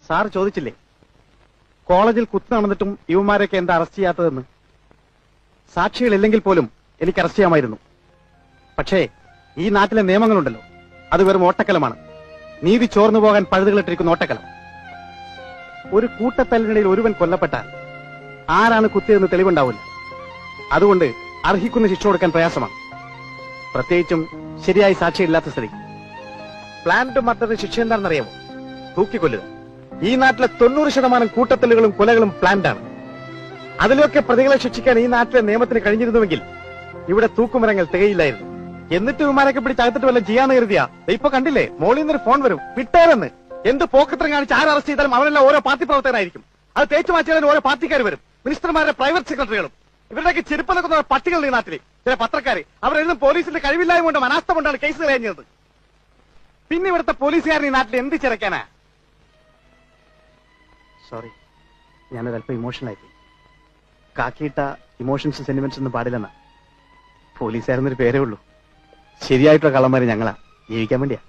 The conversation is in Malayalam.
സാർ ചോദിച്ചില്ലേ കോളേജിൽ കുത്തു നടന്നിട്ടും യുവമാരൊക്കെ എന്താ അറസ്റ്റ് ചെയ്യാത്തതെന്ന്? സാക്ഷികളില്ലെങ്കിൽ പോലും എനിക്ക് അറസ്റ്റ് ചെയ്യാമായിരുന്നു. പക്ഷേ ഈ നാട്ടിലെ നിയമങ്ങളുണ്ടല്ലോ, അത് വെറും ഓട്ടക്കലമാണ്. നീതി ചോർന്നു പോകാൻ പഴുതുകളിട്ടിരിക്കുന്ന ഓട്ടക്കലം. ഒരു കൂട്ടത്തല്ലിനിടയിൽ ഒരുവൻ കൊല്ലപ്പെട്ടാൽ ആരാണ് കുത്തിയതെന്ന് തെളിവുണ്ടാവില്ല. അതുകൊണ്ട് അർഹിക്കുന്ന ശിക്ഷ കൊടുക്കാൻ പ്രയാസമാണ്, പ്രത്യേകിച്ചും ശരിയായി സാക്ഷിയില്ലാത്ത സ്ഥിതിക്ക്. പ്ലാൻഡ് മർഡറിന് ശിക്ഷ എന്താണെന്നറിയാമോ? തൂക്കിക്കൊല്ലുക. ഈ നാട്ടിലെ 90% കൂട്ടത്തല്ലുകളും കൊലകളും പ്ലാൻഡ് ആണ്. അതിലൊക്കെ പ്രതികളെ ശിക്ഷിക്കാൻ ഈ നാട്ടിലെ നിയമത്തിന് കഴിഞ്ഞിരുന്നുവെങ്കിൽ ഇവിടെ തൂക്കുമരങ്ങൾ തികയില്ലായിരുന്നു. എന്നിട്ട് വിമാനൊക്കെ പിടിച്ചകത്തിട്ട് വല്ല ചെയ്യാന്ന് കരുതിയാ ഇപ്പൊ കണ്ടില്ലേ, മോളിൽ നിന്നൊരു ഫോൺ വരും, വിട്ടേരെന്ന്. എന്ത് പോക്കത്രം കാണിച്ച് ആര് അറസ്റ്റ് ചെയ്താലും അവരെല്ലാം ഓരോ പാർട്ടി പ്രവർത്തകരായിരിക്കും. അത് തേച്ചു മാറ്റിയാലും ഓരോ പാർട്ടിക്കാർ വരും, മിനിസ്റ്റർമാരുടെ പ്രൈവറ്റ് സെക്രട്ടറികളും. ഇവരുടെയൊക്കെ ചെരുപ്പ് നിൽക്കുന്ന പട്ടികൾ ഈ നാട്ടിൽ ചില പത്രക്കാര്. അവരെല്ലാം പോലീസിന്റെ കഴിവില്ലായ്മ കൊണ്ടും അനാസ്ഥ കൊണ്ടാണ് കേസ് കഴിഞ്ഞത്. പിന്നെ ഇവിടുത്തെ പോലീസുകാരൻ ഈ നാട്ടിൽ എന്ത് ചിരക്കാനാ? സോറി, ഞാനൊരല്പം ഇമോഷണൽ ആയിപ്പോയി. കാക്കിയിട്ട ഇമോഷൻസും സെന്റിമെന്റ്സ് ഒന്നും പാടില്ലെന്നാ. പോലീസുകാരെന്നൊരു പേരേ ഉള്ളൂ. ശരിയായിട്ടുള്ള കള്ളന്മാര് ഞങ്ങളാ, ജീവിക്കാൻ വേണ്ടിയാ.